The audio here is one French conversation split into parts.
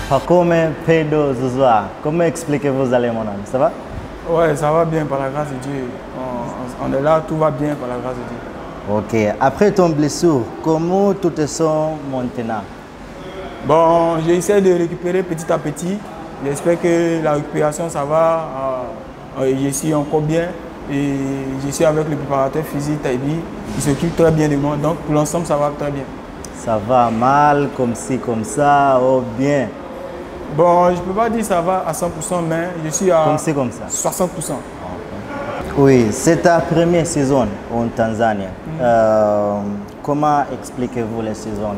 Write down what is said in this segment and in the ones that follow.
Pacome Pedro Zouzoua, comment expliquez-vous allez mon âme? Ça va? Ouais, ça va bien par la grâce de Dieu. On est là, tout va bien par la grâce de Dieu. Ok. Après ton blessure, comment tout te sent maintenant? Bon, j'essaie de récupérer petit à petit. J'espère que la récupération, ça va. Je suis encore bien. Et je suis avec le préparateur physique, Taibi. Il s'occupe très bien de moi. Donc, pour l'ensemble, ça va très bien. Ça va mal, comme ci, comme ça, ou bien? Bon, je ne peux pas dire que ça va à 100%, mais je suis à Comme ci, comme ça. 60%. Oui, c'est ta première saison en Tanzanie. Comment expliquez-vous les saisons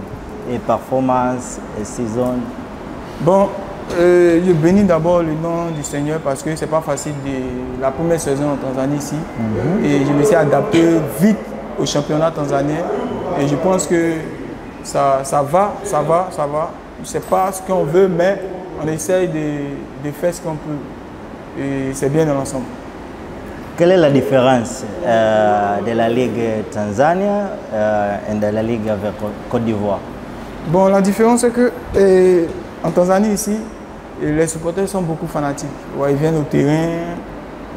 et performances et saisons? Bon, je bénis d'abord le nom du Seigneur parce que c'est pas facile de la première saison en Tanzanie ici. Et je me suis adapté vite au championnat tanzanien. Et je pense que ça va. C'est pas ce qu'on veut, mais on essaye de faire ce qu'on peut. Et c'est bien dans l'ensemble. Quelle est la différence de la Ligue Tanzanie et de la Ligue avec Côte d'Ivoire? Bon, la différence c'est que en Tanzanie ici, les supporters sont beaucoup fanatiques. Ouais, ils viennent au terrain,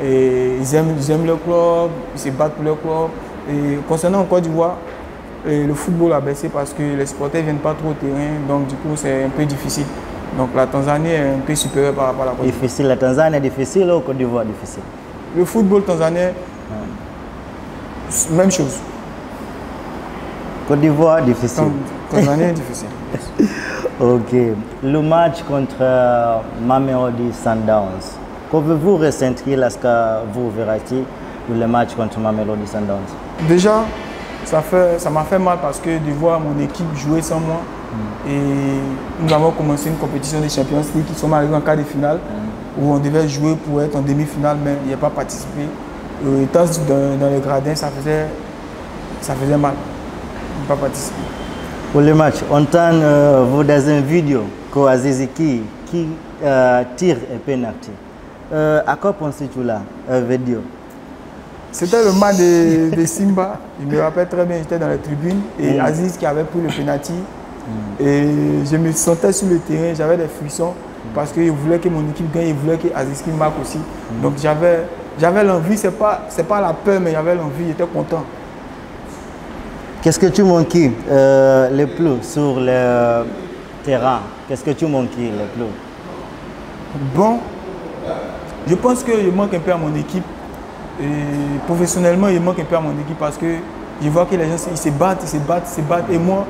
et ils aiment leur club, ils se battent pour leur club. Et concernant en Côte d'Ivoire, le football a baissé parce que les supporters ne viennent pas trop au terrain, donc du coup c'est un peu difficile. Donc la Tanzanie est un peu supérieure par rapport à la Côte d'Ivoire. Difficile, la Tanzanie est difficile ou Côte d'Ivoire difficile? Le football tanzanien, même chose. Côte d'Ivoire difficile. Tanzanie est difficile. Ok. Le match contre Mamelodi Sundowns. Qu'avez-vous ressenti lorsque vous verrez le match contre Mamelodi Sundowns? Déjà, ça m'a fait mal parce que de voir mon équipe jouer sans moi. Et nous avons commencé une compétition des Champions League qui sont arrivés en quart de finale où on devait jouer pour être en demi-finale, mais il n'y a pas participé. Étant dans les gradins, ça faisait mal. Il n'a pas participé. Pour le match, on entend vous dans une vidéo que Aziziki qui tire un penalty. À quoi pensez-vous là, vidéo? C'était le match de Simba. Je me rappelle très bien, j'étais dans les tribunes et Aziz qui avait pris le penalty. Et je me sentais sur le terrain, j'avais des frissons parce qu'il voulait que mon équipe gagne, il voulait que Aziz qui marque aussi. Donc j'avais l'envie, c'est pas la peur, mais j'avais l'envie, j'étais content. Qu'est-ce que tu manques le plus sur le terrain? Qu'est-ce que tu manques le plus? Bon, je pense que je manque un peu à mon équipe. Et professionnellement, il manque un peu à mon équipe parce que je vois que les gens ils se battent. Et moi,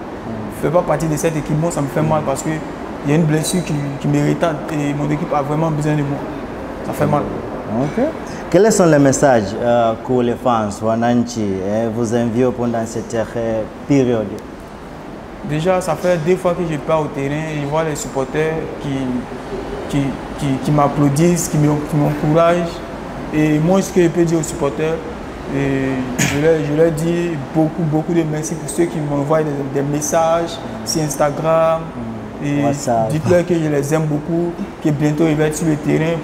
je ne fais pas partie de cette équipe. Moi, ça me fait mal parce qu'il y a une blessure qui me retarde et mon équipe a vraiment besoin de moi. Ça fait mal. Ok. Quels sont les messages que les fans Wananchi vous envient pendant cette période? Déjà, ça fait 2 fois que je pars au terrain et je vois les supporters qui m'applaudissent, qui m'encouragent. Et moi, ce que je peux dire aux supporters, je leur dis beaucoup de merci pour ceux qui m'envoient des messages sur Instagram. Et dites-leur que je les aime beaucoup, que bientôt ils vont être sur le terrain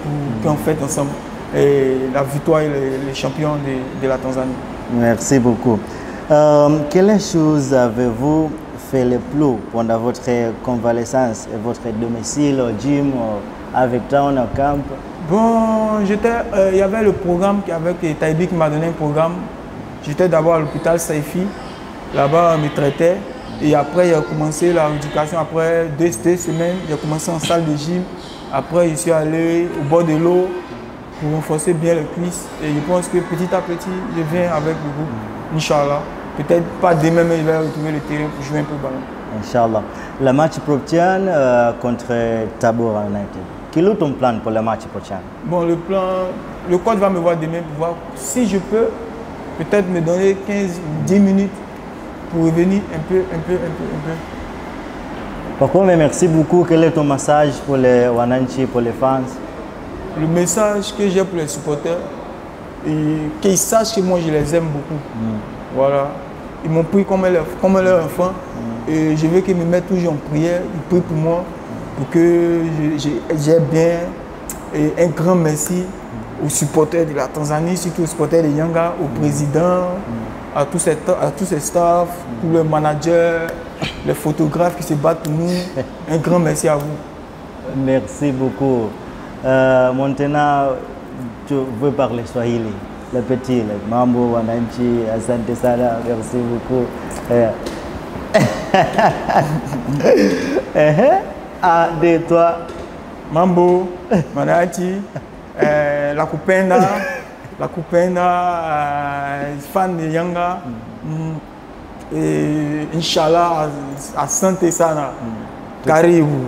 pour qu'on fête ensemble la victoire et les champions de la Tanzanie. Merci beaucoup. Quelles choses avez-vous fait le plus pendant votre convalescence et votre domicile au gym, avec Town, au camp? Bon, il y avait le programme avec Taibi qui m'a donné un programme. J'étais d'abord à l'hôpital Saifi. Là-bas, on me traitait. Et après, j'ai commencé la rééducation. Après 2 semaines, j'ai commencé en salle de gym. Après, je suis allé au bord de l'eau pour renforcer bien les cuisses. Et je pense que petit à petit, je viens avec le groupe, Inch'Allah. Peut-être pas demain, mais je vais retrouver le terrain pour jouer un peu le ballon. Inch'Allah. Le match prochain contre Tabora United. Quel est ton plan pour le match prochain? Bon, le coach va me voir demain pour voir si je peux peut-être me donner 15-10 minutes pour revenir un peu. Pourquoi? Merci beaucoup. Quel est ton message pour les Wananchi, pour les fans? Le message que j'ai pour les supporters, qu'ils sachent que moi je les aime beaucoup. Voilà. Ils m'ont pris comme leur enfant. Et je veux qu'ils me mettent toujours en prière. Ils prient pour moi, pour que j'ai bien. Et un grand merci aux supporters de la Tanzanie, surtout aux supporters de Yanga, au président, à tous ces staffs, tous les managers, les photographes qui se battent pour nous. Un grand merci à vous. Merci beaucoup. Maintenant, tu veux parler Swahili, le petit, le mambo, wananchi, asante sana, merci beaucoup. Un, deux, trois. Mambo, wananchi, la kupenda, fan de Yanga. Inshallah, asante sana. Karibu.